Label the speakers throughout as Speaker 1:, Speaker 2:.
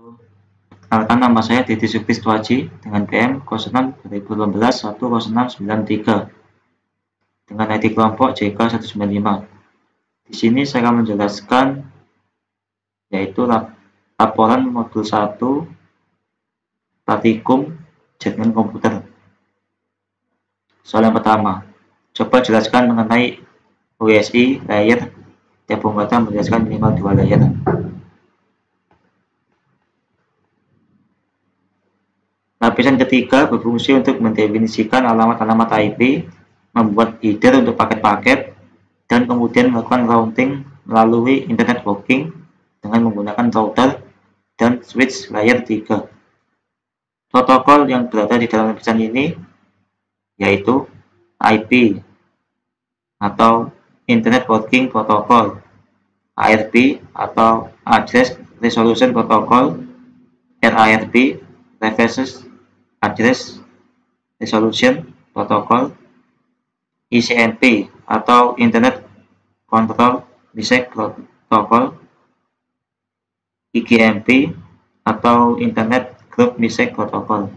Speaker 1: Perkenalkan, nama saya Deddy Sukriswaji dengan PM 06/2018-10693 dengan ID kelompok JK195. Di sini saya akan menjelaskan yaitu laporan modul 1 praktikum jaringan komputer. Soal yang pertama, coba jelaskan mengenai OSI layer. Tiap pembuatan menjelaskan minimal 2 layer. Lapisan ketiga berfungsi untuk mendefinisikan alamat-alamat IP, membuat header untuk paket-paket, dan kemudian melakukan routing melalui internet working dengan menggunakan router dan switch layer 3. Protokol yang berada di dalam lapisan ini yaitu IP atau Internet Working Protocol, ARP atau Address Resolution Protocol, RARP, Reverse Address Resolution Protocol, ICMP atau Internet Control Message Protocol, IGMP atau Internet Group Message Protocol.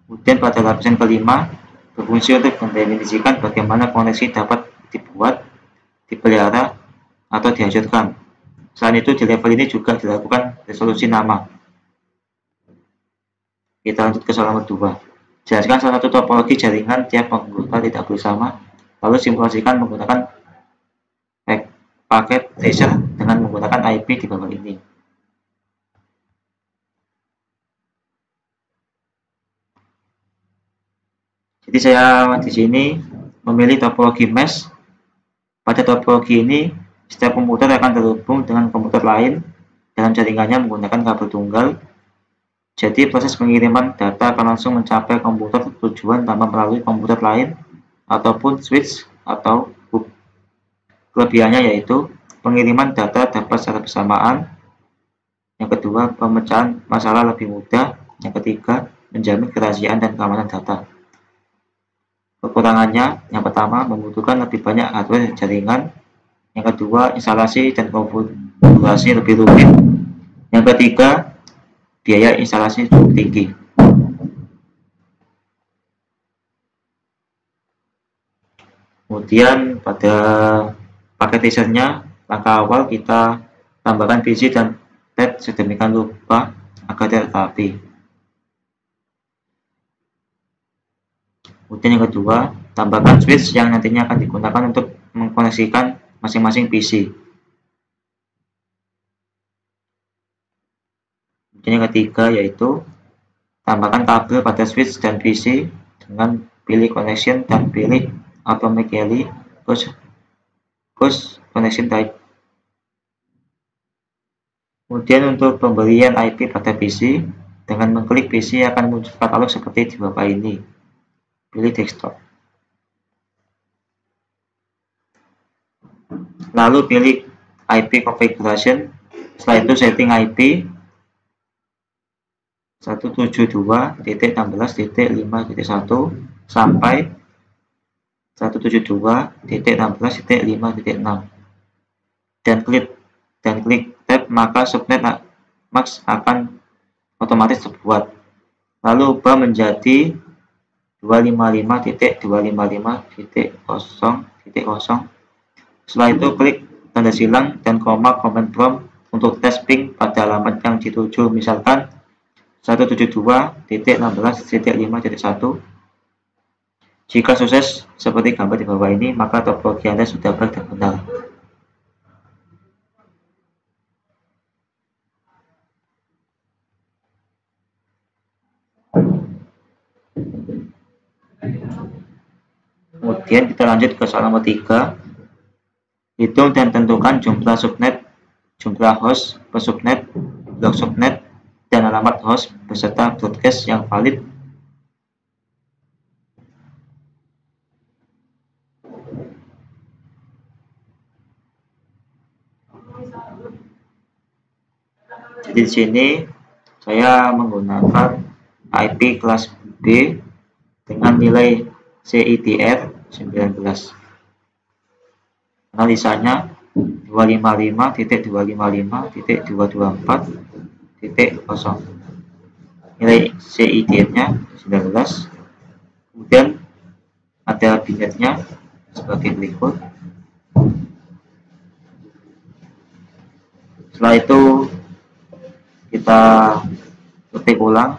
Speaker 1: Kemudian pada lapisan kelima berfungsi untuk mendefinisikan bagaimana koneksi dapat dibuat, dipelihara, atau dihancurkan. Selain itu, di level ini juga dilakukan resolusi nama. Kita lanjut ke soal nomor 2. Jelaskan salah satu topologi jaringan tiap anggota tidak bersama, lalu simulasikan menggunakan paket tracer dengan menggunakan IP di bawah ini. Jadi saya di sini memilih topologi mesh. Pada topologi ini, setiap komputer akan terhubung dengan komputer lain dalam jaringannya menggunakan kabel tunggal. Jadi proses pengiriman data akan langsung mencapai komputer tujuan tanpa melalui komputer lain ataupun switch atau hub. Kelebihannya yaitu pengiriman data dapat secara bersamaan. Yang kedua, pemecahan masalah lebih mudah. Yang ketiga, menjamin kerahasiaan dan keamanan data. Kekurangannya, yang pertama, membutuhkan lebih banyak hardware jaringan. Yang kedua, instalasi dan konfigurasi lebih rumit. Yang ketiga, biaya instalasi cukup tinggi. Kemudian pada paket tracernya, langkah awal kita tambahkan PC dan tab sedemikian rupa agar tidak rapi. Kemudian yang kedua, tambahkan switch yang nantinya akan digunakan untuk mengkoneksikan masing-masing PC. Kemudian yang ketiga yaitu tambahkan kabel pada switch dan PC dengan pilih connection dan pilih automatically push connection type. Kemudian untuk pemberian IP pada PC, dengan mengklik PC akan muncul katalog seperti di bawah ini. Pilih desktop. Lalu pilih IP configuration. Setelah itu setting IP 172.16.5.1 sampai 172.16.5.6 dan klik tab, maka subnet max akan otomatis terbuat. Lalu ubah menjadi 255.255.0.0. Setelah itu klik tanda silang dan koma command prompt untuk tes ping pada alamat yang dituju, misalkan 172.16.5.1. Jika sukses seperti gambar di bawah ini, maka topologi Anda sudah baik dan benar. Kemudian kita lanjut ke soal nomor 3. Hitung dan tentukan jumlah subnet, jumlah host per subnet, blok subnet, dan alamat host beserta broadcast yang valid. Jadi di sini saya menggunakan IP kelas B dengan nilai CIDR 19. Analisanya, 255.254.0. Nilai CID-nya 19. Kemudian ada binetnya sebagai berikut. Setelah itu kita ketik ulang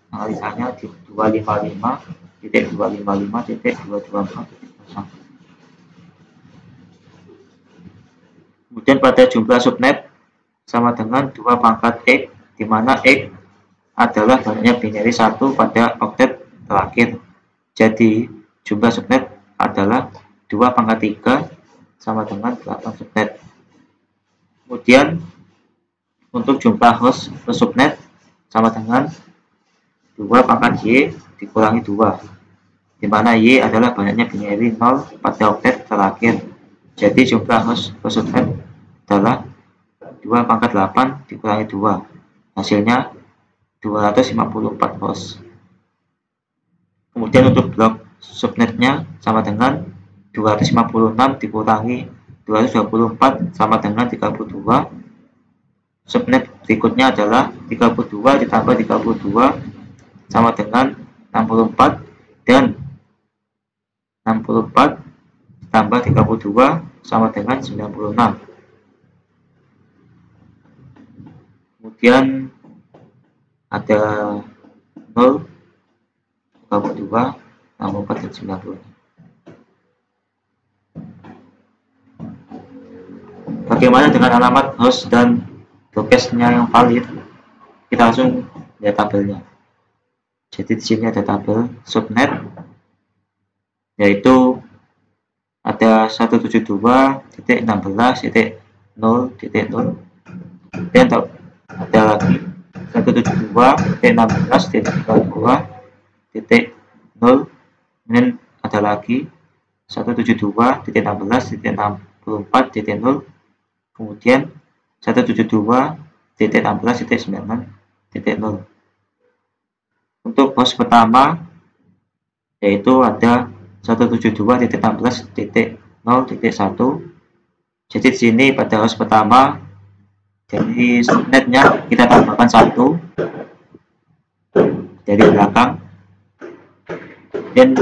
Speaker 1: analisanya di 255.255.224.0. Kemudian pada jumlah subnet sama dengan 2 pangkat X, di mana X adalah banyaknya binary 1 pada oktet terakhir. Jadi jumlah subnet adalah 2 pangkat 3 sama dengan 8 subnet. Kemudian untuk jumlah host per subnet sama dengan 2 pangkat Y dikurangi 2, di mana Y adalah banyaknya binary 0 pada oktet terakhir. Jadi jumlah host per subnet adalah 2 pangkat 8 dikurangi 2, hasilnya 254 host. Kemudian untuk blok subnetnya sama dengan 256 dikurangi 224 sama dengan 32. Subnet berikutnya adalah 32 ditambah 32 sama dengan 64, dan 64 ditambah 32 sama dengan 96. Kemudian ada 0, 32, 64, dan 96. Bagaimana dengan alamat host dan broadcast-nya yang valid? Kita langsung lihat tabelnya. Jadi di sini ada tabel subnet, yaitu ada 172.16.0.0, dan ada lagi 172.16.32.0, kemudian ada lagi 172.16.64.0, kemudian 172.16.9.0. Untuk host pertama yaitu ada 172.16.0.1. Jadi di sini pada host pertama, jadi subnetnya kita tambahkan 1 dari belakang, dan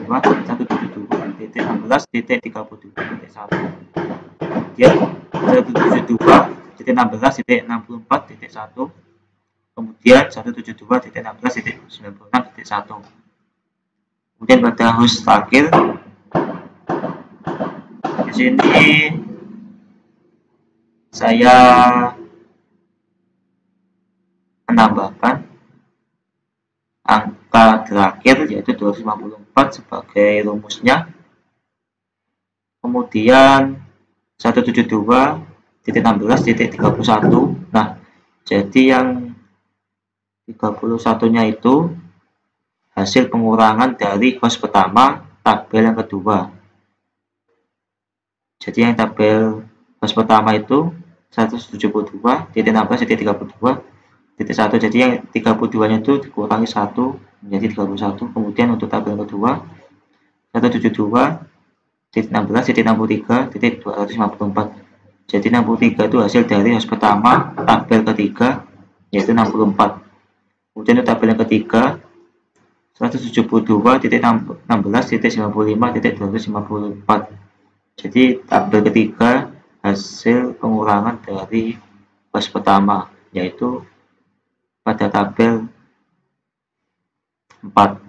Speaker 1: 172.16.32.1, kemudian 172.16.64.1, kemudian 172.16.96.1. Kemudian pada host terakhir di sini saya menambahkan angka terakhir yaitu 254 sebagai rumusnya, kemudian 172.16.31. Nah, jadi yang 31-nya itu hasil pengurangan dari host pertama tabel yang kedua. Jadi yang tabel host pertama itu 172.16.32.1. Jadi yang 32-nya itu dikurangi 1 menjadi 31. Kemudian untuk tabel yang kedua 172.16.63.254. Jadi 63 itu hasil dari host pertama tabel ketiga, yaitu 64. Kemudian untuk tabel yang ketiga 172.16.95.254. Jadi tabel ketiga hasil pengurangan dari host pertama, yaitu pada tabel 4,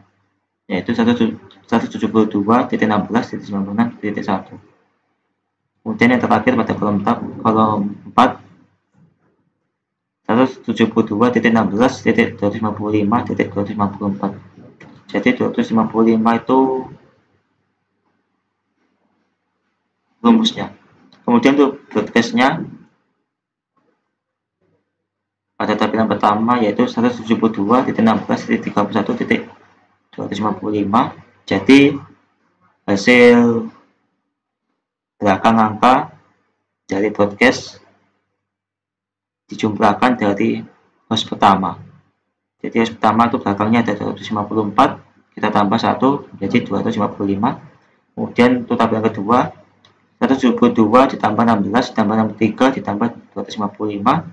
Speaker 1: yaitu 172.16.96.1. Kemudian yang terakhir pada kolom 4 172.16.255.254. Jadi 255 itu rumusnya. Kemudian untuk broadcast-nya pada tabel yang pertama yaitu 172.16.31.255. Jadi hasil belakang angka dari broadcast dijumlahkan dari host pertama. Jadi host pertama itu belakangnya ada 254, kita tambah 1 jadi 255. Kemudian untuk tabel yang kedua 172 ditambah 16 ditambah 63 ditambah 255.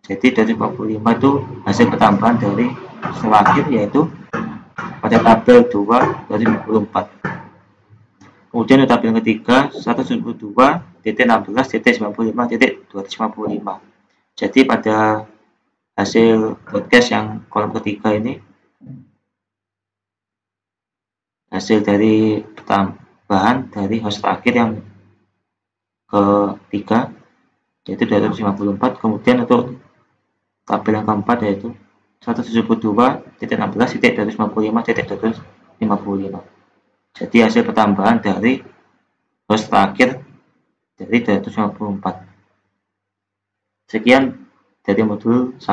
Speaker 1: Jadi 255 itu hasil pertambahan dari setelah akhir, yaitu pada tabel 2 dari 54. Kemudian untuk tabel yang ketiga 172.16.95.255. Jadi pada hasil podcast yang kolom ketiga ini hasil dari pertambahan dari host terakhir yang ketiga yaitu 254. Kemudian untuk tabel yang keempat yaitu 172.16.255.255. Jadi hasil pertambahan dari host terakhir dari 254. Sekian dari modul 1.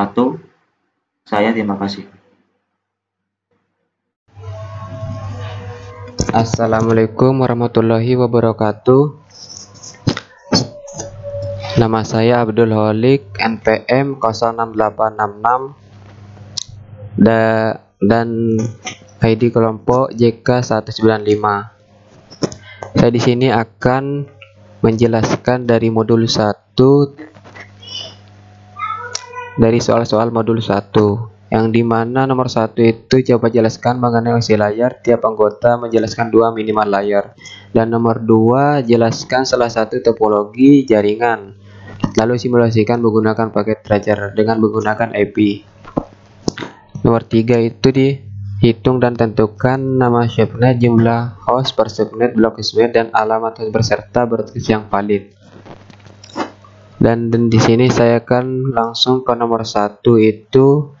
Speaker 1: Saya terima kasih.
Speaker 2: Assalamualaikum warahmatullahi wabarakatuh. Nama saya Abdul Holik, NPM 06866 dan ID kelompok JK195. Saya di sini akan menjelaskan dari modul 1, dari soal-soal modul 1, yang dimana nomor 1 itu coba jelaskan mengenai isi layar, tiap anggota menjelaskan 2 minimal layar, dan nomor 2 jelaskan salah satu topologi jaringan, lalu simulasikan menggunakan paket tracer dengan menggunakan IP. Nomor 3 itu dihitung dan tentukan nama subnet, jumlah host per subnet, blok subnet, dan alamat host berserta bertulis yang valid. Dan di sini saya akan langsung ke nomor 1 itu.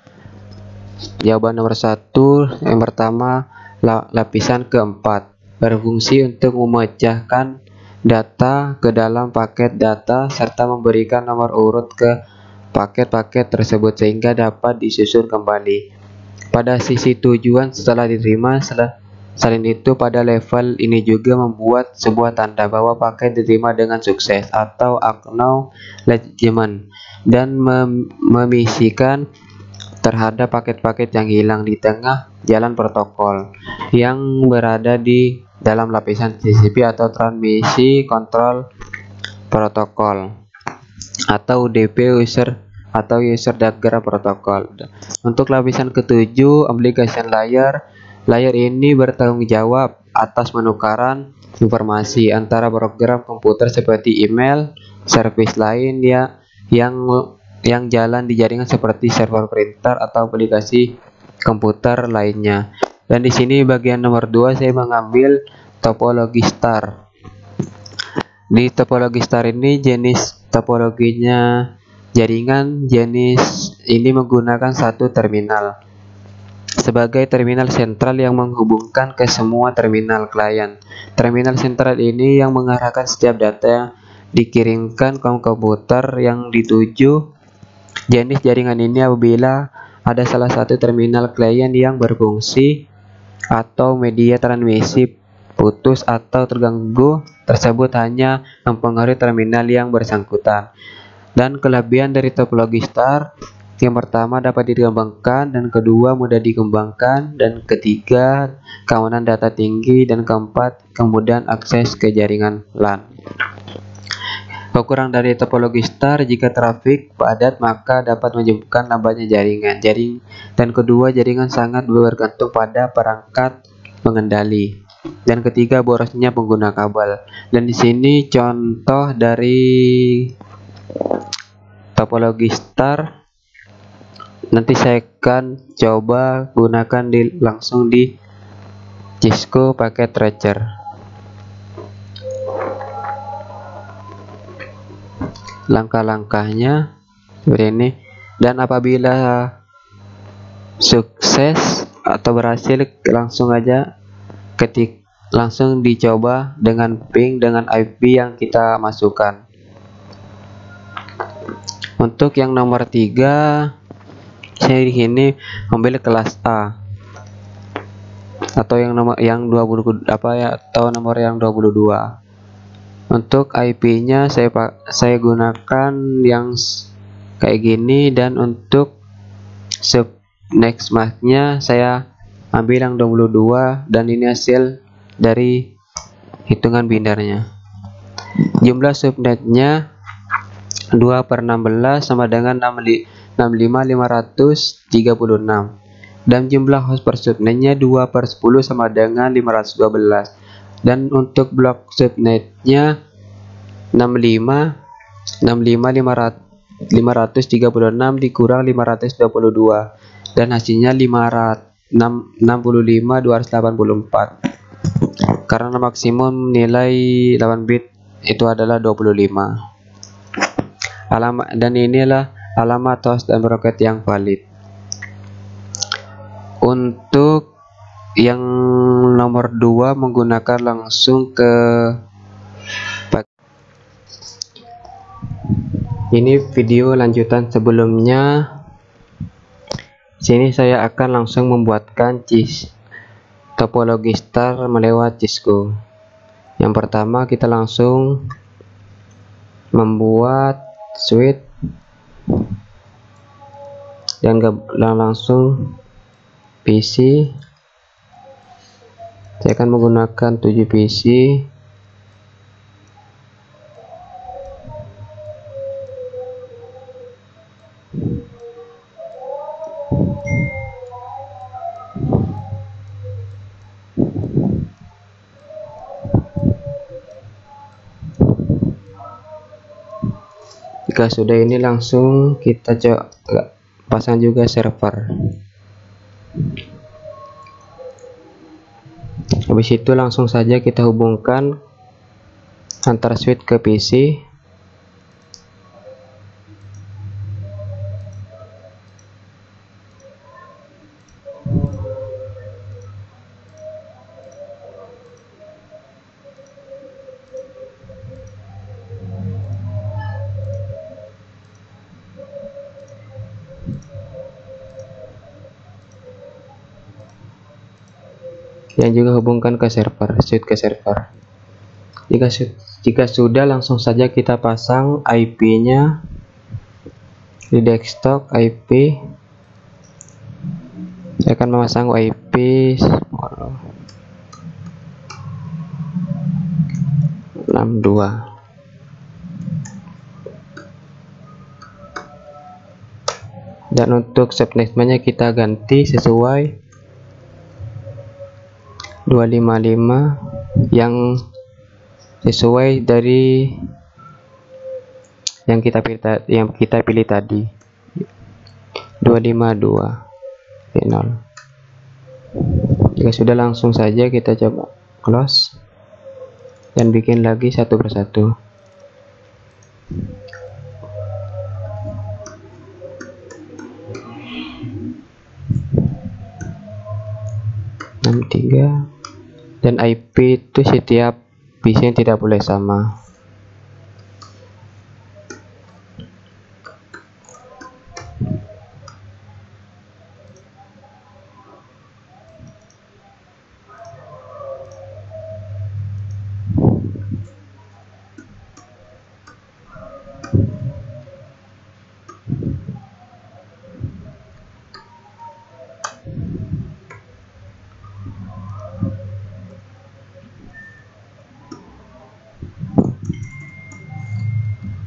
Speaker 2: Jawaban nomor 1 yang pertama, lapisan keempat berfungsi untuk memecahkan data ke dalam paket data serta memberikan nomor urut ke paket-paket tersebut sehingga dapat disusun kembali pada sisi tujuan setelah diterima. Selain itu, pada level ini juga membuat sebuah tanda bahwa paket diterima dengan sukses atau acknowledgement, dan memisikan terhadap paket-paket yang hilang di tengah jalan protokol yang berada di dalam lapisan TCP atau transmisi kontrol protokol atau UDP, user data protokol. Untuk lapisan ketujuh, application layer ini bertanggung jawab atas penukaran informasi antara program komputer seperti email, service lain yang jalan di jaringan seperti server printer atau aplikasi komputer lainnya. Dan di sini bagian nomor 2 saya mengambil topologi star. Di topologi star ini jenis topologinya jaringan jenis ini menggunakan satu terminal sebagai terminal sentral yang menghubungkan ke semua terminal klien. Terminal sentral ini yang mengarahkan setiap data yang dikirimkan ke komputer yang dituju. Jenis jaringan ini apabila ada salah satu terminal klien yang berfungsi atau media transmisi putus atau terganggu tersebut hanya mempengaruhi terminal yang bersangkutan. Dan kelebihan dari topologi star, yang pertama dapat dikembangkan, dan kedua mudah dikembangkan, dan ketiga keamanan data tinggi, dan keempat kemudahan akses ke jaringan LAN. Kekurangan dari topologi star, jika trafik padat maka dapat menyebabkan lambatnya jaringan. Dan kedua, jaringan sangat bergantung pada perangkat pengendali. Dan ketiga, borosnya pengguna kabel. Dan di sini contoh dari topologi star. Nanti saya akan coba gunakan langsung di Cisco paket tracer. Langkah-langkahnya seperti ini, dan apabila sukses atau berhasil langsung dicoba dengan ping dengan IP yang kita masukkan. Untuk yang nomor 3, saya di sini ambil kelas A atau yang nomor yang 20 atau nomor yang 22. Untuk IP-nya saya gunakan yang kayak gini, dan untuk next mark-nya saya ambil yang 22, dan ini hasil dari hitungan binarnya. Jumlah subnetnya 2/16 sama dengan 65.536, dan jumlah host per subnetnya 2/10 sama dengan 512, dan untuk blok subnetnya 65.536 dikurang 522, dan hasilnya 65.284, karena maksimum nilai 8 bit itu adalah 25. Alamat, dan inilah alamat host dan broket yang valid. Untuk yang nomor 2 menggunakan langsung ke ini video lanjutan sebelumnya. Sini saya akan langsung membuatkan topologi star melewat Cisco. Yang pertama kita langsung membuat switch dan langsung PC. Saya akan menggunakan 7 PC. Jika sudah ini langsung kita coba pasang juga server. Habis itu langsung saja kita hubungkan antar switch ke PC. Yang juga hubungkan ke server, switch ke server. Jika sudah, langsung saja kita pasang IP-nya di desktop. IP saya akan memasang IP 62, dan untuk subnetnya kita ganti sesuai 255 yang sesuai dari yang kita pilih tadi, 252.0. Jika sudah, langsung saja kita coba close dan bikin lagi satu persatu. Dan IP itu setiap PC tidak boleh sama.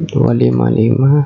Speaker 2: Dua lima lima.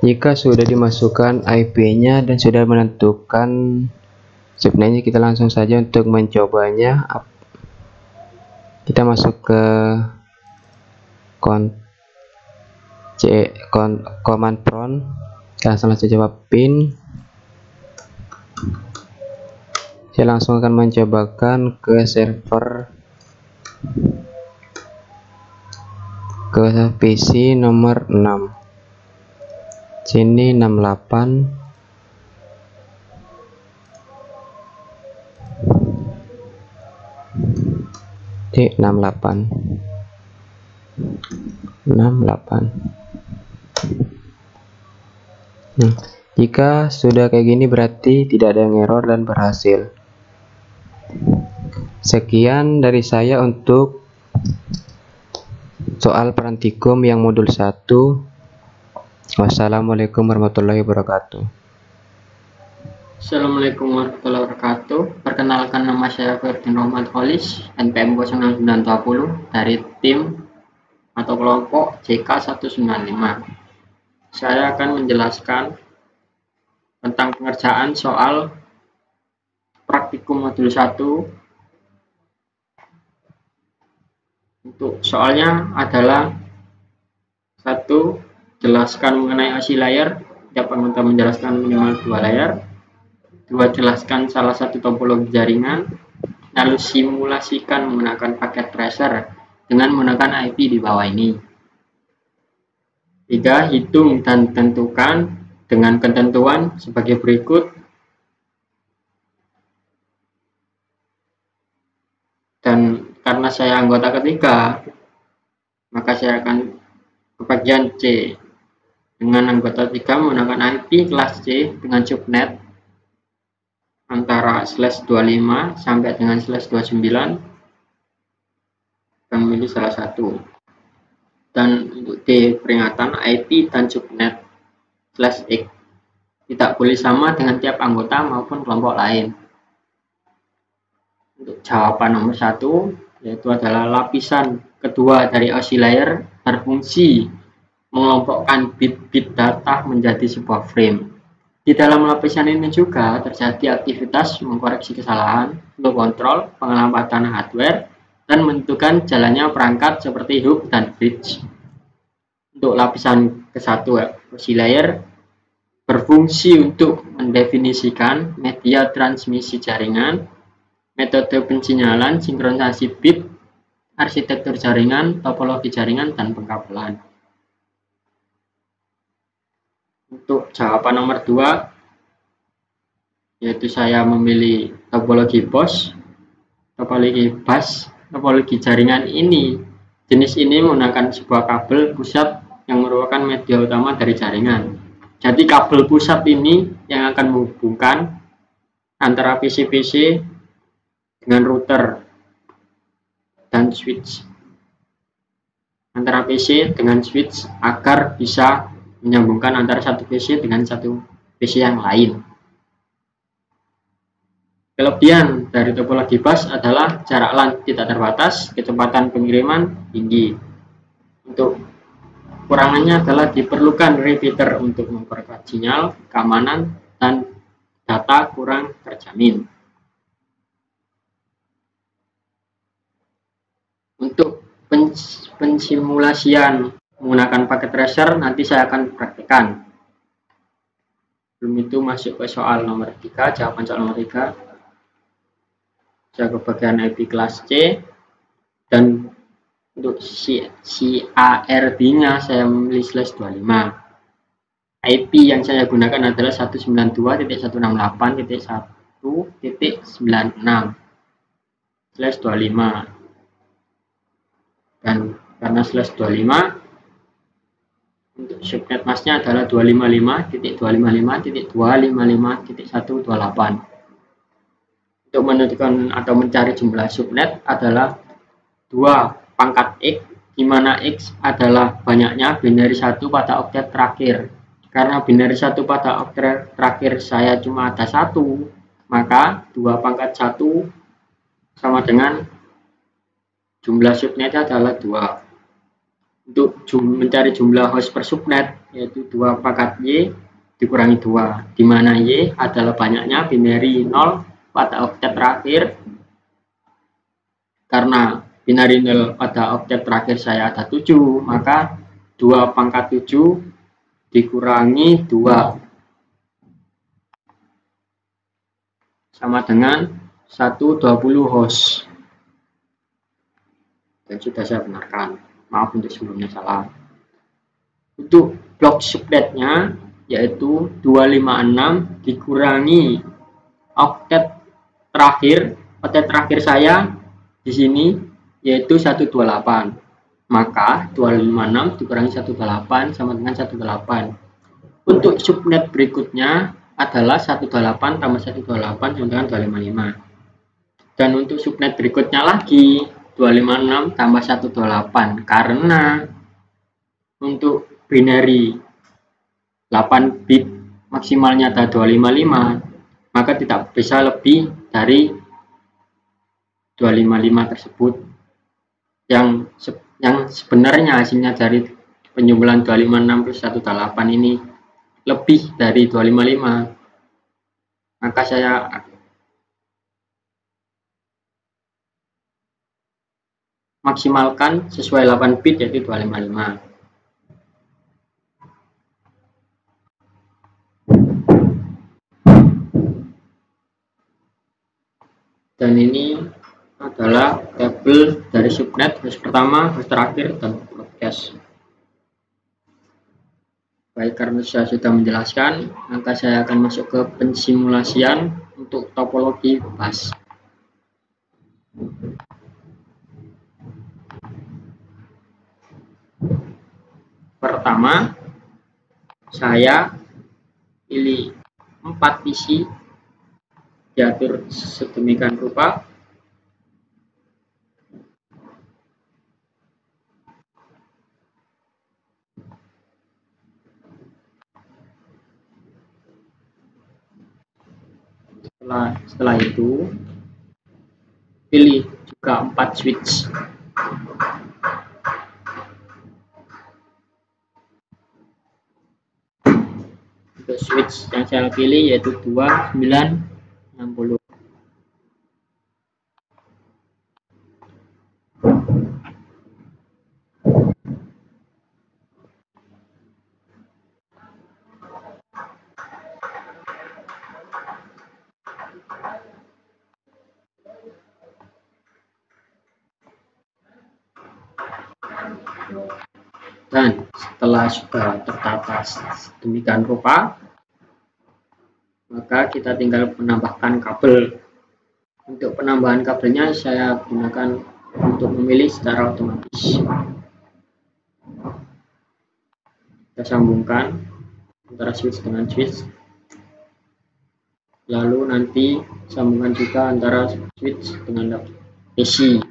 Speaker 2: Jika sudah dimasukkan IP-nya dan sudah menentukan subnetnya, kita langsung saja untuk mencobanya. Kita masuk ke command prompt, kita langsung coba pin. Saya langsung akan mencobakan ke server, ke PC nomor 6. Sini 68 68. Jika sudah kayak gini berarti tidak ada yang error dan berhasil. Sekian dari saya untuk soal Perantikum yang modul 1. Wassalamualaikum warahmatullahi wabarakatuh.
Speaker 3: Assalamualaikum warahmatullahi wabarakatuh. Perkenalkan, nama saya Ferdin Rohmat Kholis, NPM 0920 dari tim atau kelompok JK195. Saya akan menjelaskan tentang pengerjaan soal praktikum modul 1. Untuk soalnya adalah 1. Jelaskan mengenai OSI layer, tiap anggota menjelaskan minimal 2 layer. 2. Jelaskan salah satu topologi jaringan, lalu simulasikan menggunakan paket tracer dengan menggunakan IP di bawah ini. 3. Hitung dan tentukan dengan ketentuan sebagai berikut. Dan karena saya anggota ketiga, maka saya akan ke bagian C. Dengan anggota 3 menggunakan IP kelas C dengan subnet antara /25 sampai dengan /29, dan memilih salah satu. Dan untuk D, peringatan IP dan subnet /X tidak boleh sama dengan tiap anggota maupun kelompok lain. Untuk jawaban nomor 1, yaitu adalah lapisan kedua dari OSI layer berfungsi mengelompokkan bit-bit data menjadi sebuah frame. Di dalam lapisan ini juga terjadi aktivitas mengkoreksi kesalahan untuk kontrol pengelambatan hardware dan menentukan jalannya perangkat seperti hub dan bridge. Untuk lapisan ke-1, OSI layer berfungsi untuk mendefinisikan media transmisi jaringan, metode pensinyalan, sinkronisasi bit, arsitektur jaringan, topologi jaringan, dan pengkabelan. Untuk jawaban nomor 2, yaitu saya memilih topologi bus, topologi jaringan ini. Jenis ini menggunakan sebuah kabel pusat yang merupakan media utama dari jaringan. Jadi kabel pusat ini yang akan menghubungkan antara PC-PC dengan router dan switch, antara PC dengan switch, agar bisa menyambungkan antara satu PC dengan satu PC yang lain. Kelebihan dari topologi bus adalah jarak LAN tidak terbatas, kecepatan pengiriman tinggi. Untuk kurangannya adalah diperlukan repeater untuk memperkuat sinyal, keamanan, dan data kurang terjamin. Untuk pensimulasian menggunakan paket tracer nanti saya akan praktekkan. Sebelum itu masuk ke soal nomor 3, jawaban soal nomor 3. Saya ke bagian IP kelas C, dan untuk CARB-nya saya memilih /25. IP yang saya gunakan adalah 192.168.1.96/25. Dan karena /25, untuk subnet masknya adalah 255.255.255.128. Untuk menentukan atau mencari jumlah subnet adalah 2 pangkat X, di mana X adalah banyaknya binary 1 pada oktet terakhir. Karena binary 1 pada oktet terakhir saya cuma ada 1, maka 2 pangkat 1 sama dengan jumlah subnetnya adalah 2. Untuk mencari jumlah host per subnet, yaitu 2 pangkat Y dikurangi 2, di mana Y adalah banyaknya binary 0 pada oktet terakhir. Karena binary 0 pada oktet terakhir saya ada 7, maka 2 pangkat 7 dikurangi 2 sama dengan 120 host. Dan sudah saya benarkan, maaf untuk sebelumnya salah. Untuk blok subnetnya yaitu 256 dikurangi oktet terakhir. Oktet terakhir saya di sini yaitu 128, maka 256 dikurangi 128 sama dengan 128. Untuk subnet berikutnya adalah 128 tambah 128 sama dengan 255. Dan untuk subnet berikutnya lagi 256 tambah 128, karena untuk binary 8 bit maksimalnya ada 255, maka tidak bisa lebih dari 255 tersebut, yang sebenarnya hasilnya dari penjumlahan 256 plus 128 ini lebih dari 255, maka saya maksimalkan sesuai 8 bit yaitu 255. Dan ini adalah tabel dari subnet host pertama, host terakhir, dan broadcast. Baik, karena saya sudah menjelaskan, maka saya akan masuk ke pensimulasian untuk topologi bus. Pertama, saya pilih 4 PC, diatur sedemikian rupa. Setelah itu pilih juga 4 switch. Untuk switch yang saya pilih yaitu 2, 9, 60. Dan setelah sudah tertata sedemikian rupa, maka kita tinggal menambahkan kabel. Untuk penambahan kabelnya saya gunakan untuk memilih secara otomatis. Kita sambungkan antara switch dengan switch, lalu nanti sambungkan juga antara switch dengan AC.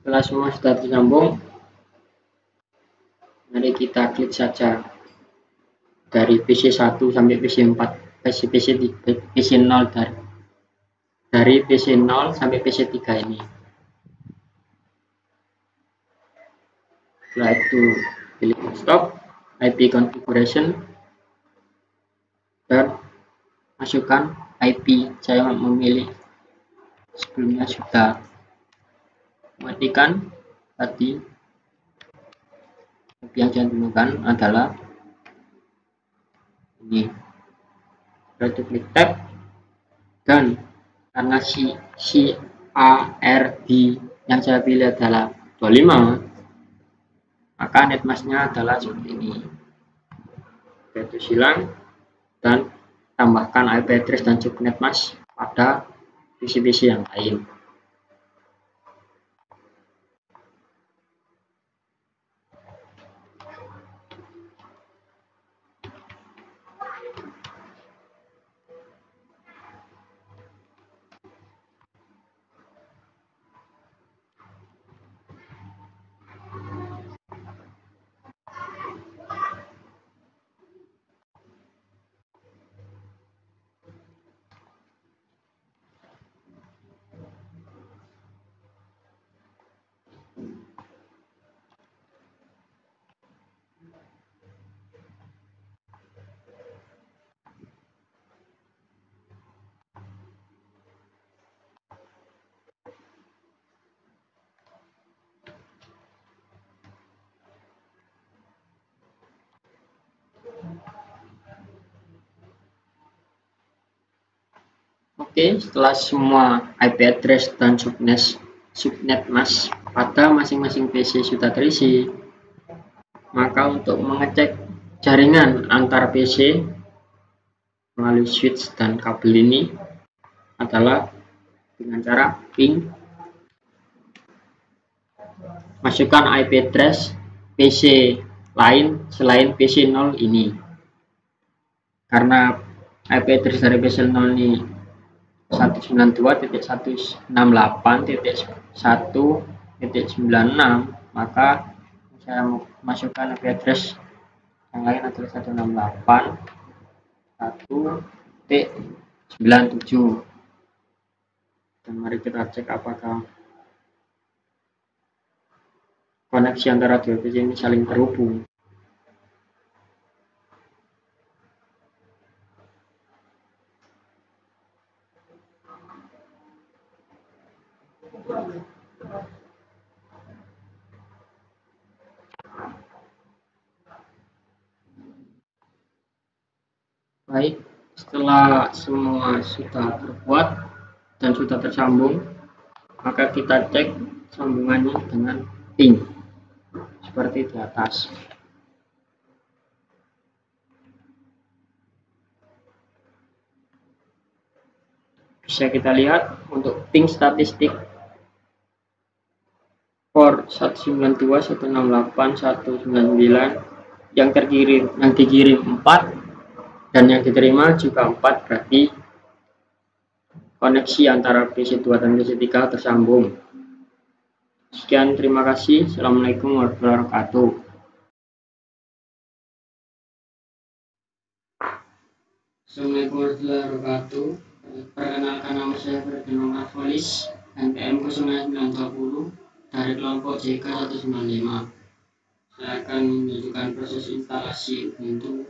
Speaker 3: Setelah semua sudah tersambung, mari kita klik saja dari PC1 sampai PC4, PC0 dari PC0 sampai PC3 ini. Setelah itu pilih stop, IP configuration, dan masukkan IP. Saya memilih sebelumnya sudah matikan tadi. IP yang saya gunakan adalah ini. Lalu klik tab, dan karena si ARD yang saya pilih adalah 25, maka netmasknya adalah seperti ini. Yaitu silang dan tambahkan IP address dan subnet mask pada PC-PC yang lain. Oke, setelah semua IP address dan subnet mask pada masing-masing PC sudah terisi, maka untuk mengecek jaringan antar PC melalui switch dan kabel ini adalah dengan cara ping, masukkan IP address PC lain selain PC 0 ini. Karena IP address dari PC 0 ini 192.168.1.96, maka saya masukkan IP address yang lain adalah 168.1.97. Dan mari kita cek apakah koneksi antara dua PC ini saling terhubung. Baik, setelah semua sudah terbuat dan sudah tersambung, maka kita cek sambungannya dengan ping seperti di atas. Bisa kita lihat untuk ping statistik port 192.168.199 yang dikirim 4 dan yang diterima juga 4, berarti koneksi antara PC 2 dan PC 3 tersambung. Sekian, terima kasih. Assalamualaikum warahmatullahi wabarakatuh. Assalamualaikum warahmatullahi wabarakatuh. Perkenalkan, nama saya Ferdinand Arvolis, NPM 0920 dari kelompok JK195. Saya akan menunjukkan proses instalasi Ubuntu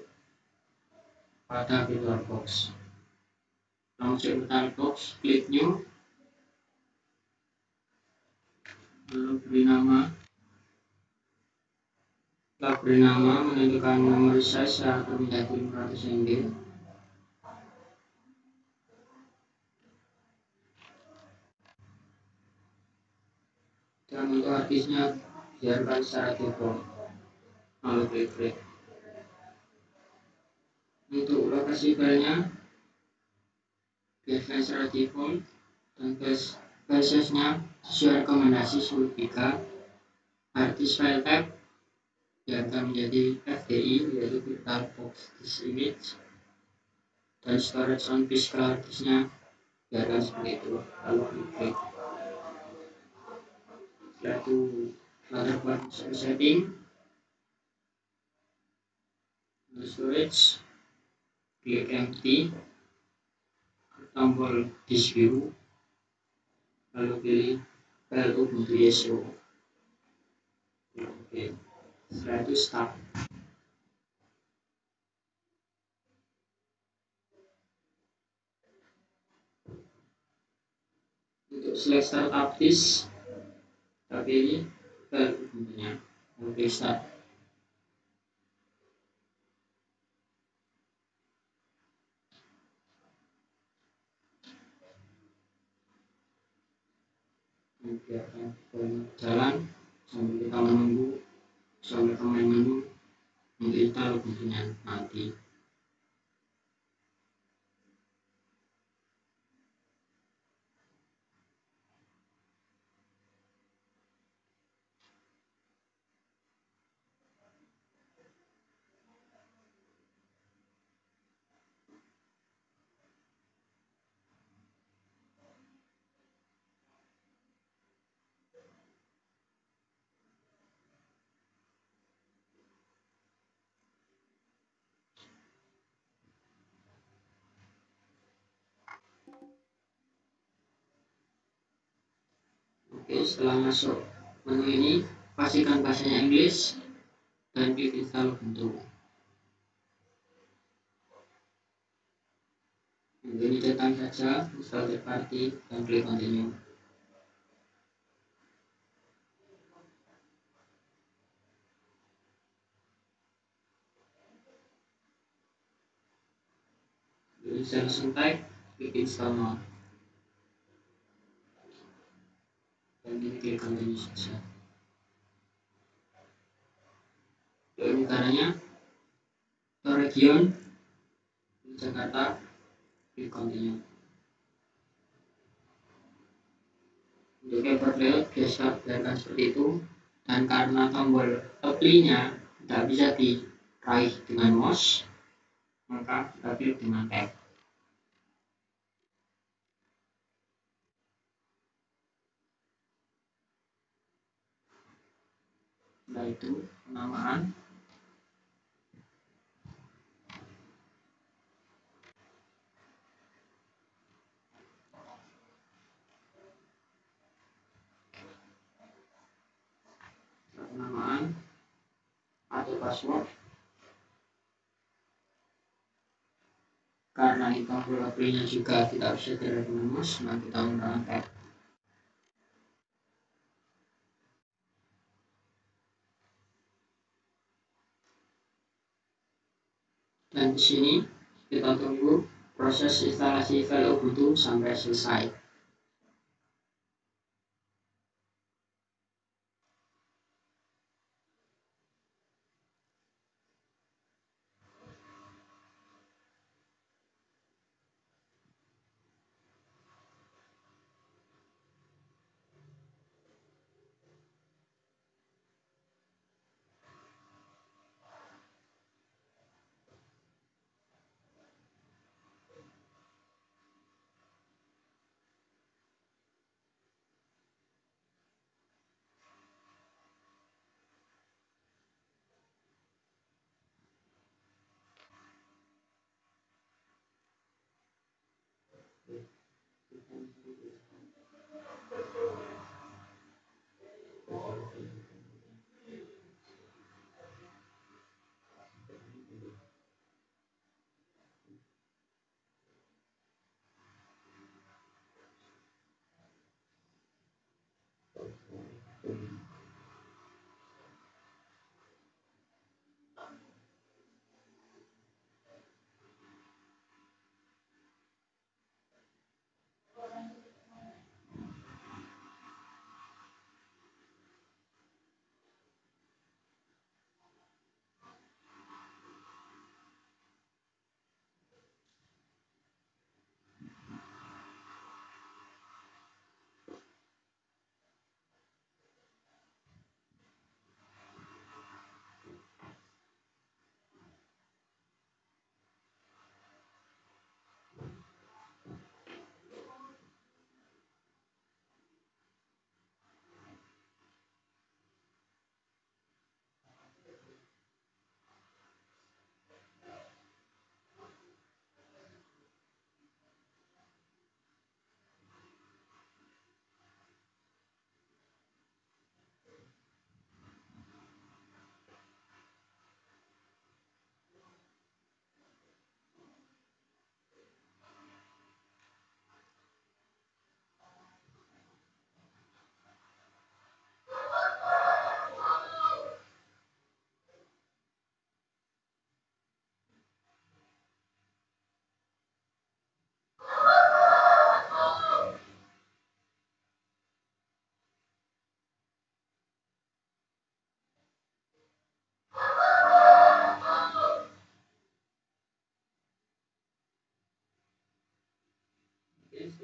Speaker 3: pada VirtualBox. Langsung VirtualBox, klik New, lalu beri nama, menentukan memory size atau menjadi 500 MB. Dan untuk harddisknya biarkan secara default, lalu klik. Untuk lokasi filenya biarkan secara default dan file size-nya sesuai rekomendasi 10 GB. Harddisk file type biarkan menjadi FDI, yaitu VirtualBox Disk Image, dan storage on physical harddisknya biarkan seperti itu, lalu klik. Setelah itu terbuat setting, lalu storage, klik empty, tombol disk biru, lalu pilih file Ubuntu ISO. Oke. Setelah itu start. Untuk select startup disk, kita pilih file Ubuntunya, lalu start. biarkan berjalan sambil kita menunggu sampai pemain menu menginstal Ubuntu-nya nanti. Oke, setelah masuk menu ini, pastikan bahasanya Inggris dan klik install Ubuntu. Ini datang saja, install third party dan klik continue. Installation type, klik install now. Dan ini klik continue saja. Untuk negaranya, atau region Jakarta, klik continue. Untuk keyboard layout biasa biarkan seperti itu, dan karena tombol apply-nya tidak bisa diraih dengan mouse, maka kita klik dengan tab. Setelah itu penamaan, atau password. Karena ini tombol apply-nya juga tidak bisa diraih dengan mouse, maka kita menggunakan tab. Dan di sini kita tunggu proses instalasi file Ubuntu sampai selesai.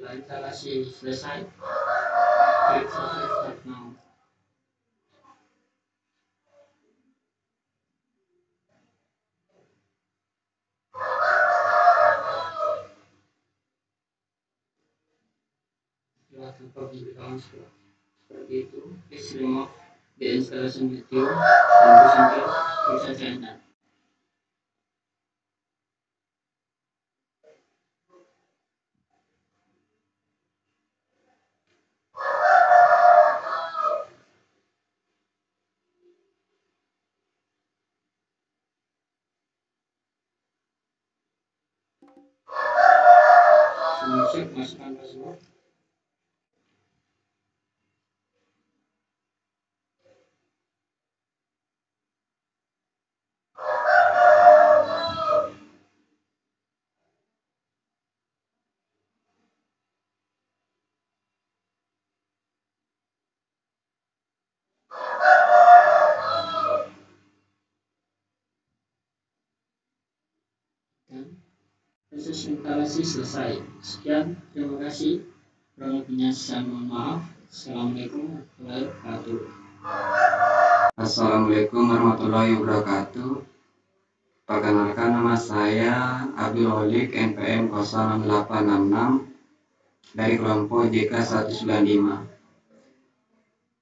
Speaker 3: Setelah instalasi selesai, klik saja start now. Setelah tanpa pemberitahuan seperti itu, please remove the installation video, tunggu sampai klik saja enter. Selesai, masukkan password. Dan proses instalasi selesai. Sekian, terima kasih. Kurang lebihnya saya mohon maaf. Assalamualaikum warahmatullahi wabarakatuh.
Speaker 2: Assalamualaikum warahmatullahi wabarakatuh. Perkenalkan, nama saya Abdul Holik, NPM 0866 dari kelompok JK 195.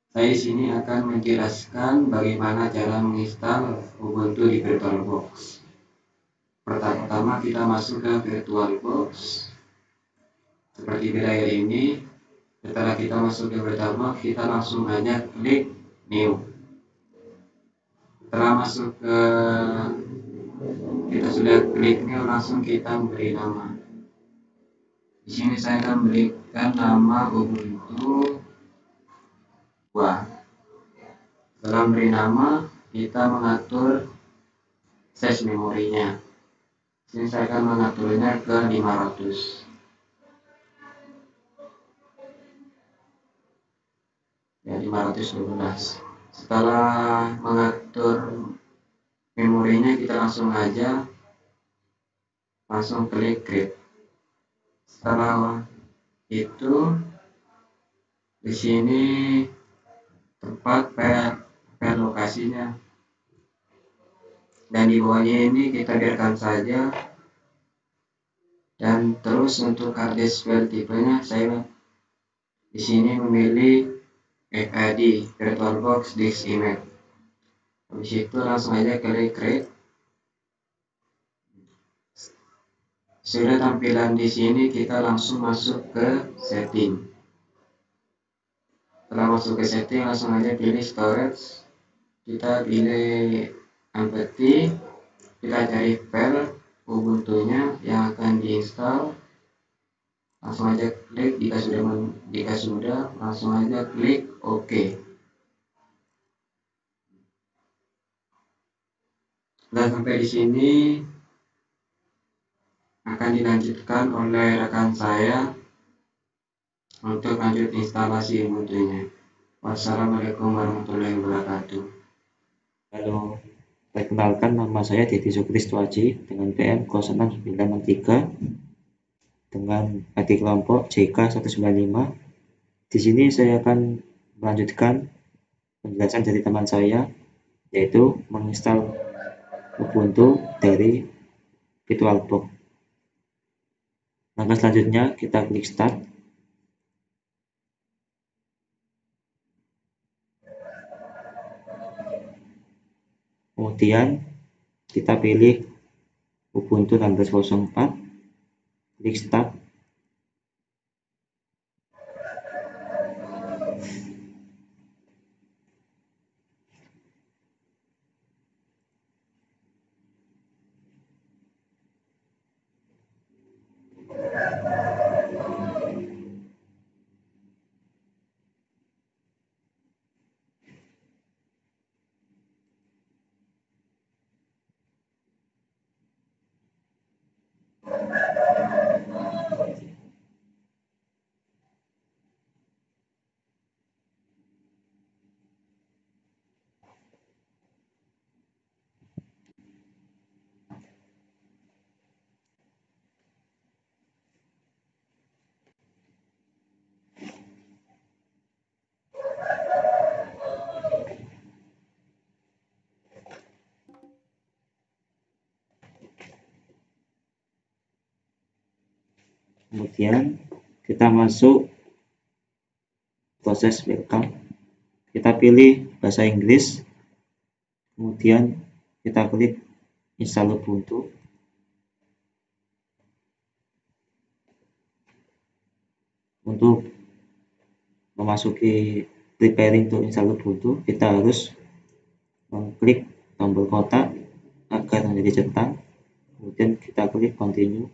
Speaker 2: Saya di sini akan menjelaskan bagaimana cara menginstal Ubuntu di VirtualBox. Pertama kita masuk ke VirtualBox seperti di layar ini. Setelah kita masuk ke VirtualBox, kita langsung aja klik New. Setelah masuk ke kita sudah klik New, langsung kita beri nama. Di sini saya akan berikan nama Ubuntu 2. Setelah beri nama, kita mengatur size memorinya. Di sini saya akan mengaturnya ke 500. Ya, 512. Setelah mengatur memorinya, kita langsung klik create. Setelah itu di sini tempat file lokasinya, dan di bawahnya ini kita biarkan saja. Dan terus untuk hard disk file tipenya, saya di sini memilih FAD, VirtualBox Disk Image. Habis itu langsung aja klik create. Sudah tampilan di sini, kita langsung masuk ke setting. Setelah masuk ke setting, langsung aja pilih storage. Kita pilih empty. Kita cari file Ubuntu-nya yang akan diinstal. Langsung aja klik, jika sudah langsung aja klik OK. Dan sampai di sini akan dilanjutkan oleh rekan saya untuk lanjut instalasi Ubuntu-nya. Wassalamualaikum warahmatullahi wabarakatuh.
Speaker 1: Halo, perkenalkan, nama saya Dedi Sukristo Aji dengan PM 0693 dengan ID kelompok JK 195. Di sini saya akan melanjutkan penjelasan dari teman saya, yaitu menginstal Ubuntu dari VirtualBox. Langkah selanjutnya kita klik start. Kemudian kita pilih Ubuntu 16.04, klik start. Kemudian kita masuk proses welcome, kita pilih bahasa Inggris, kemudian kita klik install Ubuntu. Untuk memasuki preparing to install Ubuntu, kita harus mengklik tombol kotak agar menjadi centang, kemudian kita klik continue.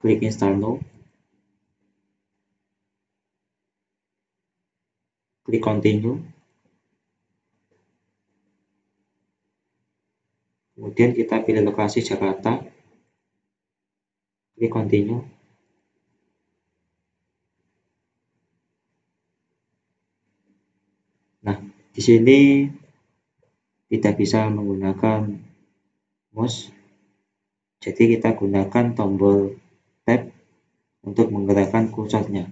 Speaker 1: Klik install now, klik continue, kemudian kita pilih lokasi Jakarta, klik continue. Nah, di sini tidak bisa menggunakan mouse, jadi kita gunakan tombol tab untuk menggerakkan kursornya.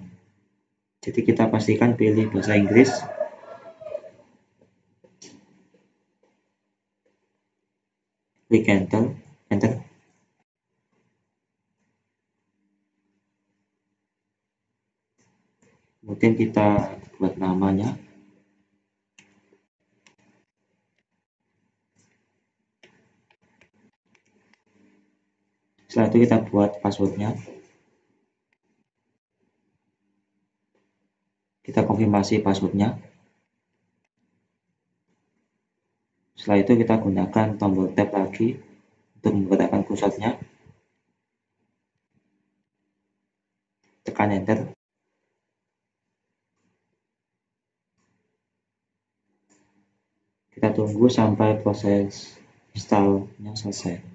Speaker 1: Jadi kita pastikan pilih bahasa Inggris, klik enter. Kemudian kita buat namanya. Setelah itu kita buat passwordnya. Kita konfirmasi passwordnya. Setelah itu kita gunakan tombol tab lagi untuk menggerakkan kursornya. Tekan enter. Kita tunggu sampai proses installnya selesai.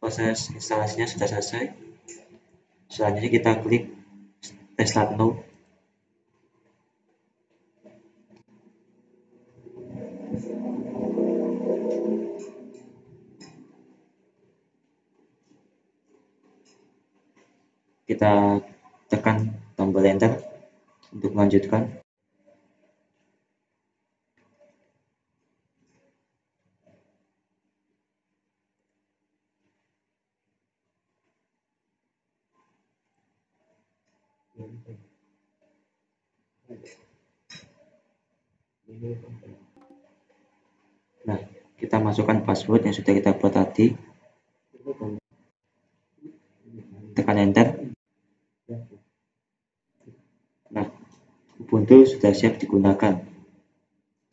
Speaker 1: proses instalasinya sudah selesai. Selanjutnya kita klik Start Now. Kita tekan tombol Enter untuk melanjutkan. Nah, kita masukkan password yang sudah kita buat tadi. Tekan Enter. Nah, Ubuntu sudah siap digunakan.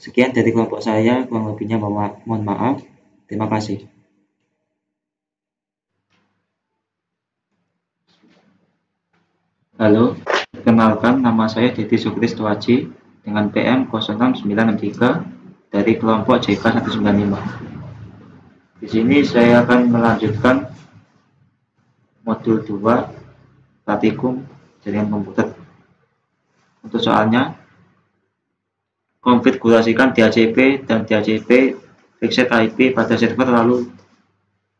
Speaker 1: Sekian dari kelompok saya, kurang lebihnya mohon maaf. Terima kasih. Halo, kenalkan nama saya Dedi Sukristoaji dengan PM 06963 dari kelompok JK195. Di sini saya akan melanjutkan modul 2 praktikum jaringan komputer. Untuk soalnya, konfigurasikan DHCP dan DHCP fixed IP pada server, lalu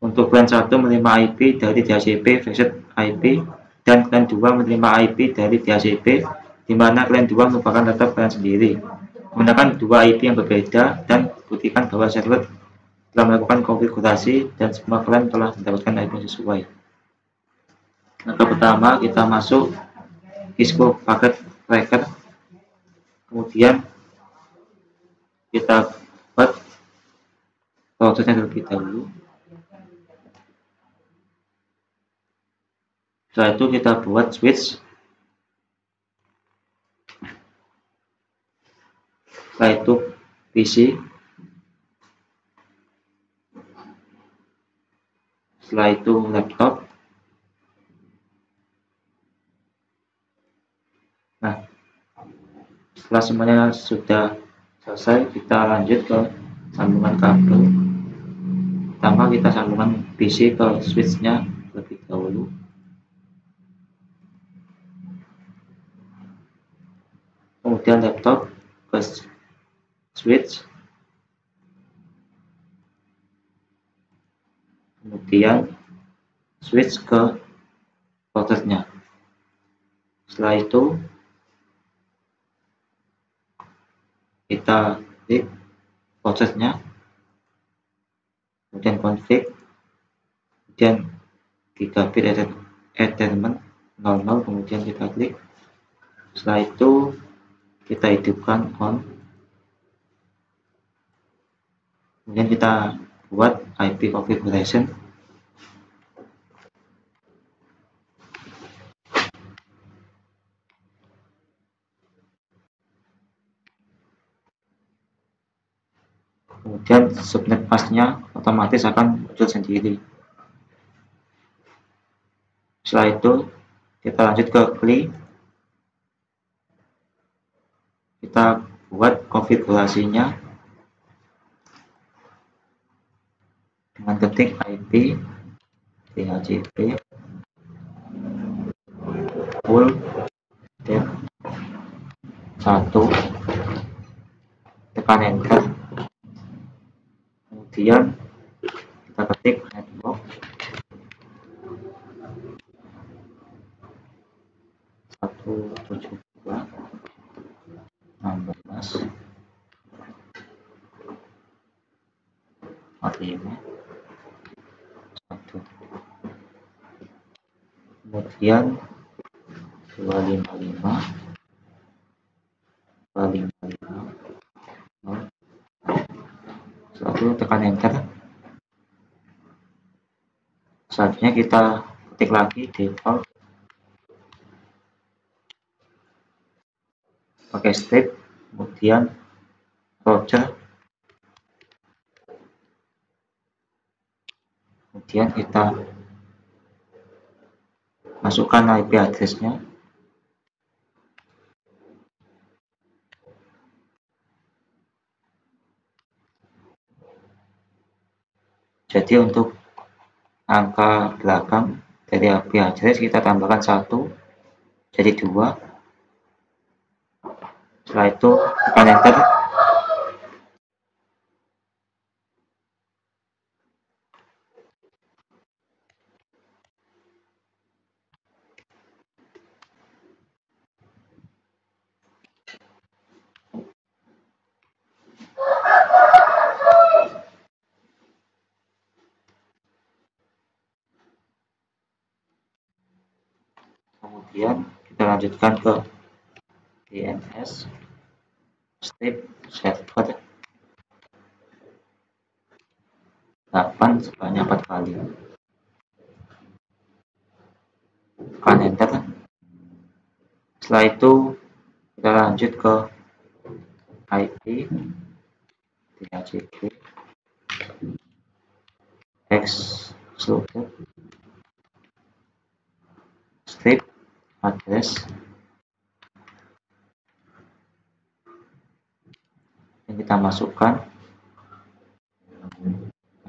Speaker 1: untuk client 1 menerima IP dari DHCP fixed IP dan client 2 menerima IP dari DHCP, di mana client 2 merupakan data client sendiri. Gunakan dua IP yang berbeda dan buktikan bahwa server telah melakukan konfigurasi dan semua client telah mendapatkan IP yang sesuai. Langkah pertama, kita masuk Cisco Packet Tracker, kemudian kita buat prosesnya terlebih dahulu. Setelah itu kita buat switch. Setelah itu PC. Setelah itu laptop. Nah, setelah semuanya sudah selesai, kita lanjut ke sambungan kabel. Pertama kita sambungkan PC ke switchnya terlebih dahulu. Kemudian laptop ke switch. Kemudian switch ke routernya. Setelah itu kita klik prosesnya, kemudian config, kemudian gigabit Ethernet 00, kemudian kita klik. Setelah itu kita hidupkan on, kemudian kita buat IP configuration. Kemudian subnet masknya otomatis akan muncul sendiri. Setelah itu kita lanjut ke CLI. Kita buat konfigurasinya dengan ketik IP DHCP full dep 1, tekan enter, kemudian kita ketik network 172.16.45.1, kemudian 255.255.0. Setelah itu tekan enter. Selanjutnya kita ketik lagi default pakai strip, kemudian Roger, kemudian kita masukkan IP address-nya. Jadi untuk angka belakang dari IP address kita tambahkan 1 jadi 2. Setelah itu tekan enter. Kemudian kita lanjutkan ke DNS strip server 8 sebanyak 4 kali. Tekan enter. Setelah itu kita lanjut ke IP DHCP excluded strip address yang kita masukkan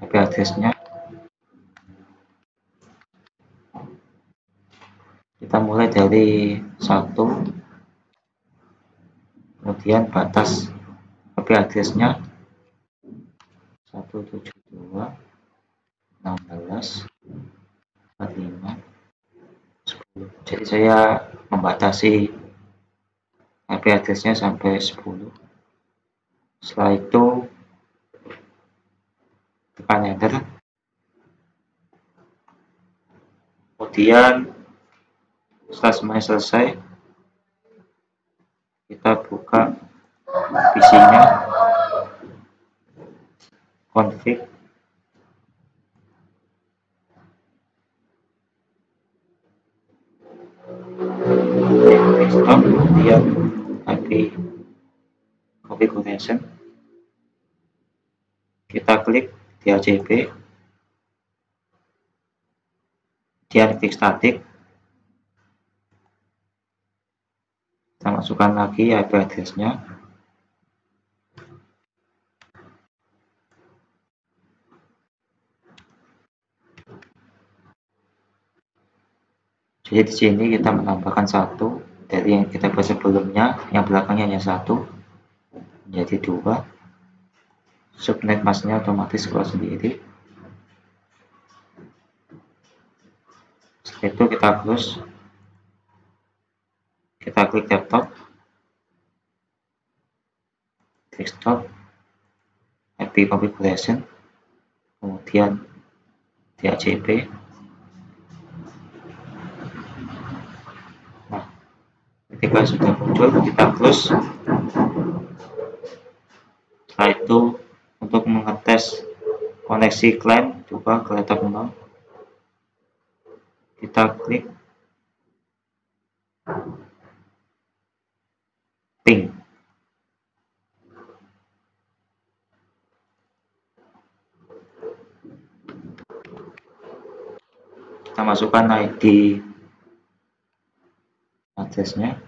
Speaker 1: IP address-nya. Kita mulai dari 1, kemudian batas IP address-nya 172.16.45.10. Jadi saya membatasi IP address-nya sampai 10. Setelah itu tekan enter. Kemudian setelah semuanya selesai, kita buka PC-nya, config, desktop, kemudian IP configuration. Kita klik DHCP, kemudian klik static. Kita masukkan lagi IP address-nya. Jadi di sini kita menambahkan 1 dari yang kita buat sebelumnya, yang belakangnya hanya 1 menjadi 2. Subnet masknya otomatis keluar sendiri. Setelah itu kita close. Kita klik laptop, desktop, IP configuration, kemudian DHCP. Nah, ketika sudah muncul kita close. Setelah itu untuk mengetes koneksi client coba ke laptop 0, kita klik ping. Kita masukkan ID address-nya.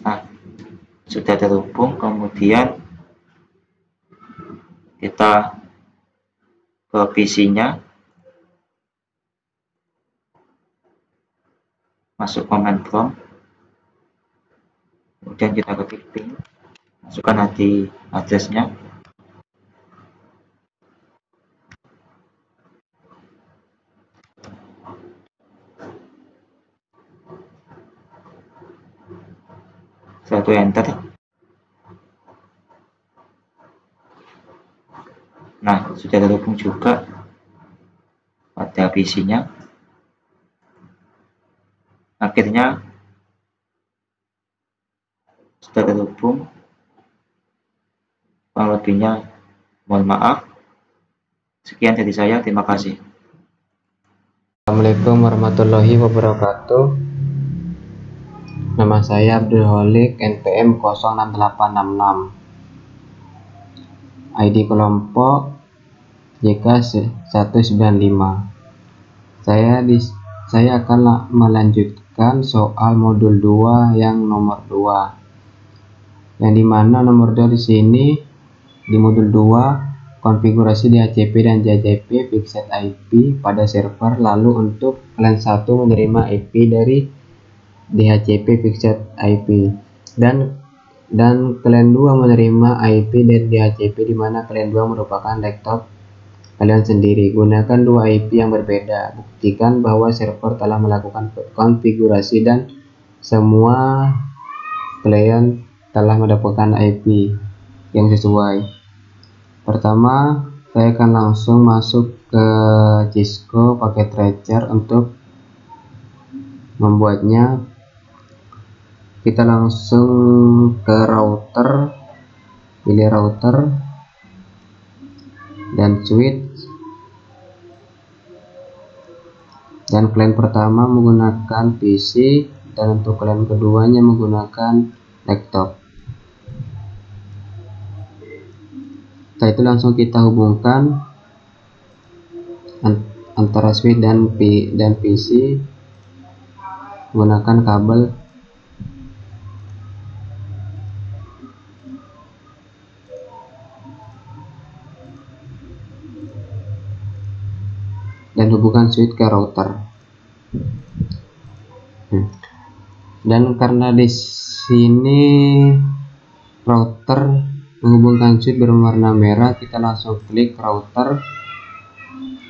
Speaker 1: Nah, sudah terhubung. Kemudian kita ke PC-nya, masuk command prompt, kemudian kita ketik ping, masukkan ID address-nya. Setelah itu enter. Nah, sudah terhubung juga pada PC-nya. Akhirnya sudah terhubung. Kurang lebihnya mohon maaf. Sekian dari saya, terima kasih.
Speaker 2: Assalamualaikum warahmatullahi wabarakatuh. Nama saya Abdul Holik, NPM 06866. ID kelompok JK195. Saya akan melanjutkan soal modul 2 yang nomor 2, yang dimana nomor 2 di sini di modul 2 konfigurasi DHCP dan JJP fixed IP pada server. Lalu untuk kalian 1 menerima IP dari DHCP fixed IP dan kalian 2 menerima IP dari DHCP di mana kalian 2 merupakan laptop kalian sendiri. Gunakan 2 IP yang berbeda. Buktikan bahwa server telah melakukan konfigurasi dan semua klien telah mendapatkan IP yang sesuai. Pertama, saya akan langsung masuk ke Cisco pakai tracer. Untuk membuatnya, kita langsung ke router, pilih router dan switch, dan klien pertama menggunakan PC dan untuk klien keduanya menggunakan laptop. Setelah itu langsung kita hubungkan antara switch dan PC menggunakan kabel. Dan hubungkan switch ke router. Dan karena di sini router menghubungkan switch berwarna merah, kita langsung klik router.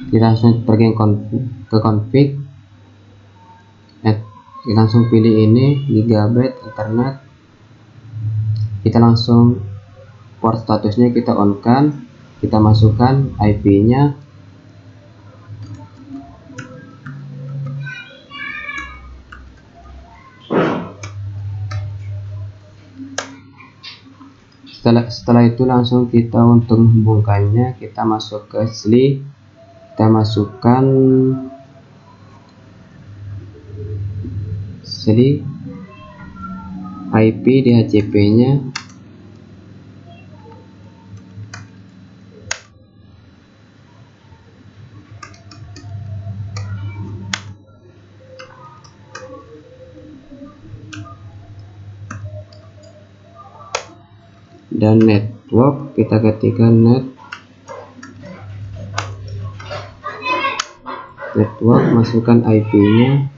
Speaker 2: Kita langsung pergi ke config. Kita langsung pilih ini gigabyte internet. Kita langsung port statusnya kita on kan. Kita masukkan IP-nya. Setelah itu langsung kita untuk menghubungkannya, kita masuk ke SLI, kita masukkan SLI IP DHCP nya, dan network kita ketikkan network, masukkan IP nya,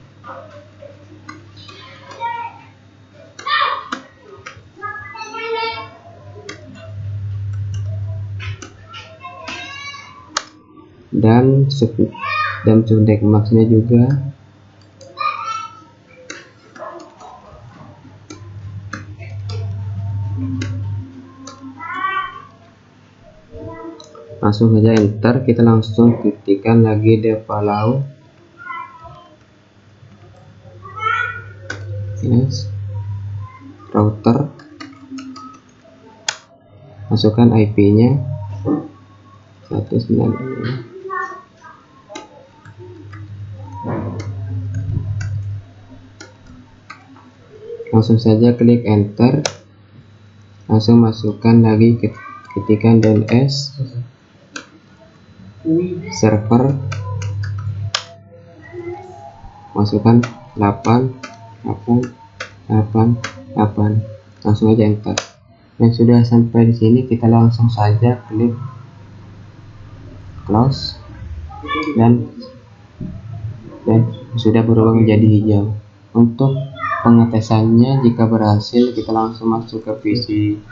Speaker 2: dan subnet max nya juga. Langsung saja enter. Kita langsung ketikkan lagi default yes router, masukkan IP nya 195. Langsung saja klik enter. Langsung masukkan lagi, ketikkan DNS server, masukkan 888. Langsung aja enter. Dan sudah sampai di sini, kita langsung saja klik close dan sudah berubah menjadi hijau. Untuk pengetesannya, jika berhasil, kita langsung masuk ke PC 1,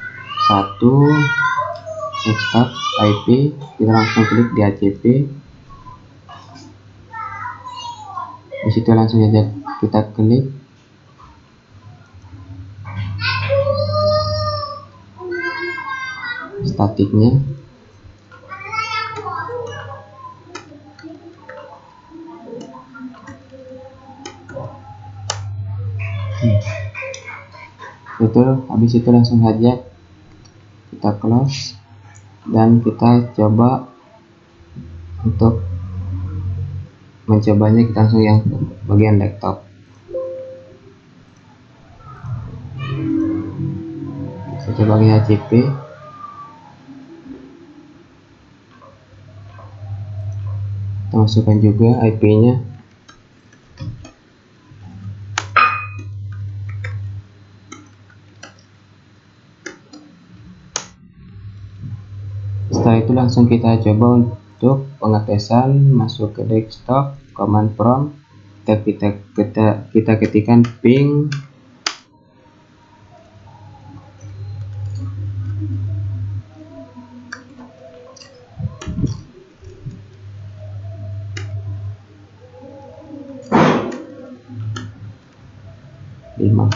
Speaker 2: start IP, kita langsung klik DHCP. Di situ langsung saja kita klik statiknya. Habis itu langsung saja kita close dan kita coba. Untuk mencobanya, kita langsung yang bagian laptop. Kita coba DHCP. Kita masukkan juga IP-nya. Setelah itu langsung kita coba untuk pengetesan. Masuk ke desktop, command prompt, kita ketikkan ping lima.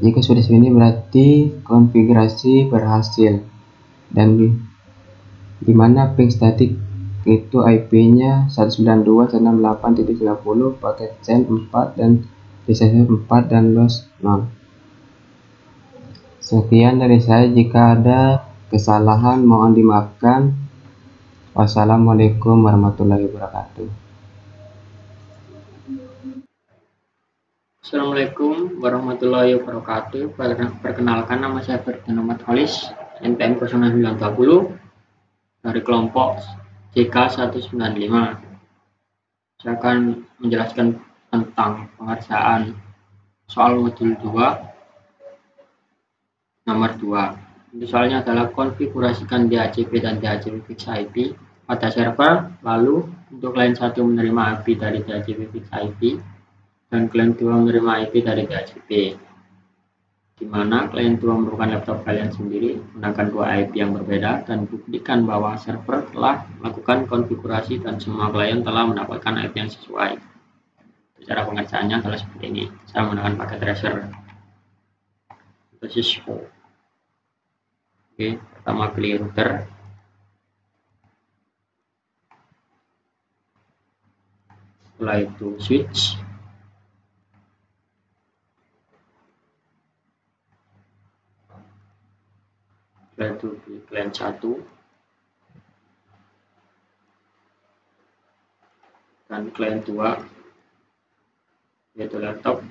Speaker 2: Jika sudah segini berarti konfigurasi berhasil, dan di mana ping statik itu IP-nya 192.168.30, paket chain 4 dan DCC 4 dan LOS 0. Sekian dari saya, jika ada kesalahan mohon dimaafkan. Wassalamualaikum warahmatullahi wabarakatuh.
Speaker 3: Assalamualaikum warahmatullahi wabarakatuh. Perkenalkan, nama saya Ferdinand Holis, NPM 0920 dari kelompok JK195. Saya akan menjelaskan tentang pengerjaan soal modul 2 nomor 2. Ini soalnya adalah konfigurasikan DHCP dan DHCP fix IP pada server. Lalu untuk klien 1 menerima IP dari DHCP fix IP dan klien 2 menerima IP dari DHCP, di mana klien 2 merupakan laptop kalian sendiri menggunakan 2 IP yang berbeda, dan buktikan bahwa server telah melakukan konfigurasi dan semua klien telah mendapatkan IP yang sesuai. Cara pengerjaannya adalah seperti ini. Saya menggunakan paket tracer basis 4. Oke, pertama pilih router, setelah itu switch, setelah itu pilih klien 1 dan klien 2 yaitu laptop.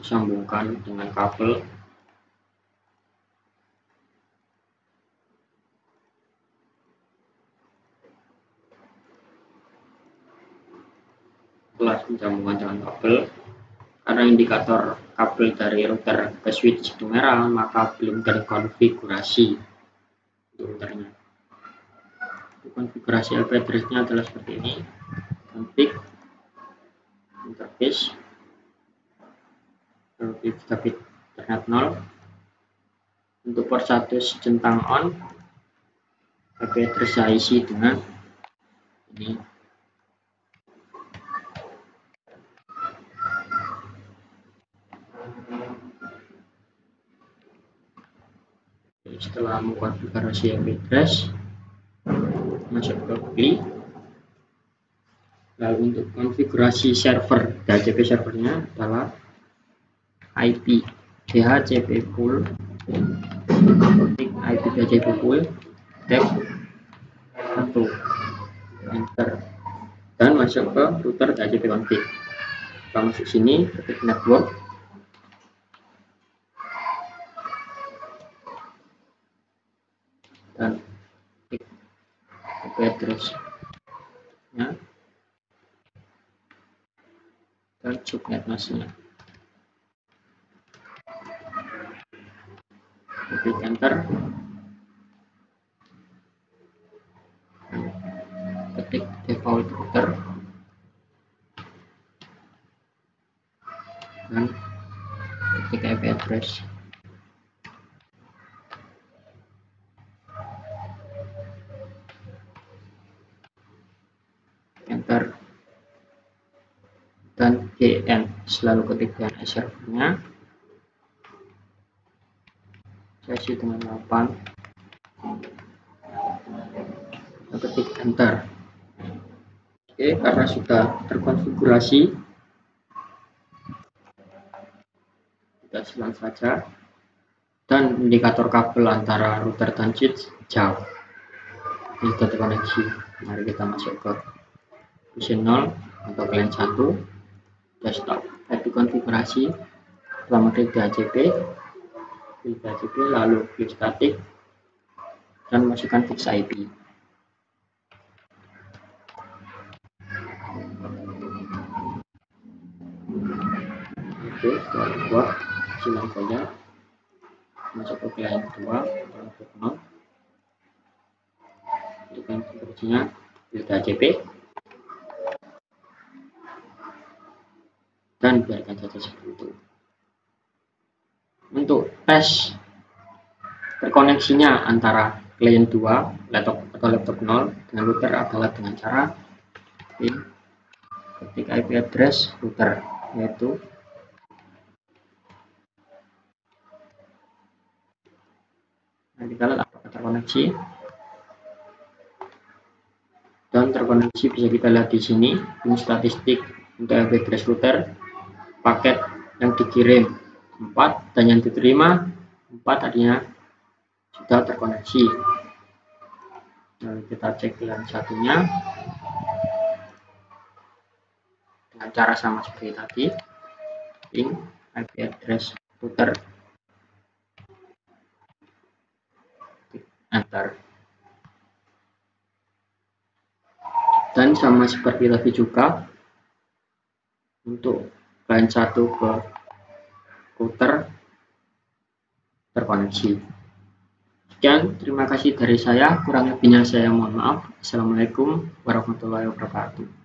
Speaker 3: Disambungkan dengan kabel setelah disambungkan dengan kabel, karena indikator kabel dari router ke switch itu merah, maka belum terkonfigurasi untuk routernya. Konfigurasi IP address-nya adalah seperti ini. Config interface Gigabit Ethernet 0. Untuk port 1 centang on, IP address saya isi dengan ini. Setelah mengkonfigurasi IP address, masuk ke GUI. Lalu untuk konfigurasi server, DHCP servernya adalah IP DHCP pool, IP DHCP pool, tab 1, enter, dan masuk ke router DHCP config. Kita masuk sini, ketik network, dan klik IP address nya dan subnet masknya. Klik enter, ketik default router dan ketik IP address. Enter dan GN, selalu ketik DNS servernya. Saya isi dengan 8, dan ketik enter. Oke, karena sudah terkonfigurasi, kita silang saja, dan indikator kabel antara router dan switch jauh. Ini sudah terkoneksi. Mari kita masuk ke versi 0 atau klien 1, desktop, IP konfigurasi, Pertama klik DHCP, lalu klik static dan masukkan fix IP. Oke, setelah dibuat, silang saja masuk ke client kedua, dengan konversinya klik DHCP dan biarkan saja seperti itu. Untuk tes terkoneksinya antara client 2 laptop atau laptop 0 dengan router adalah dengan cara ketik IP address router, yaitu nanti kalau apakah terkoneksi, dan terkoneksi bisa kita lihat di sini. Ini statistik untuk IP address router, paket yang dikirim 4 dan yang diterima 4, artinya sudah terkoneksi. Lalu kita cek yang satunya dengan cara sama seperti tadi, ping IP address router, enter. Dan sama seperti tadi juga untuk client 1 ke router terkoneksi. Sekian, terima kasih dari saya. Kurang lebihnya saya mohon maaf. Assalamualaikum warahmatullahi wabarakatuh.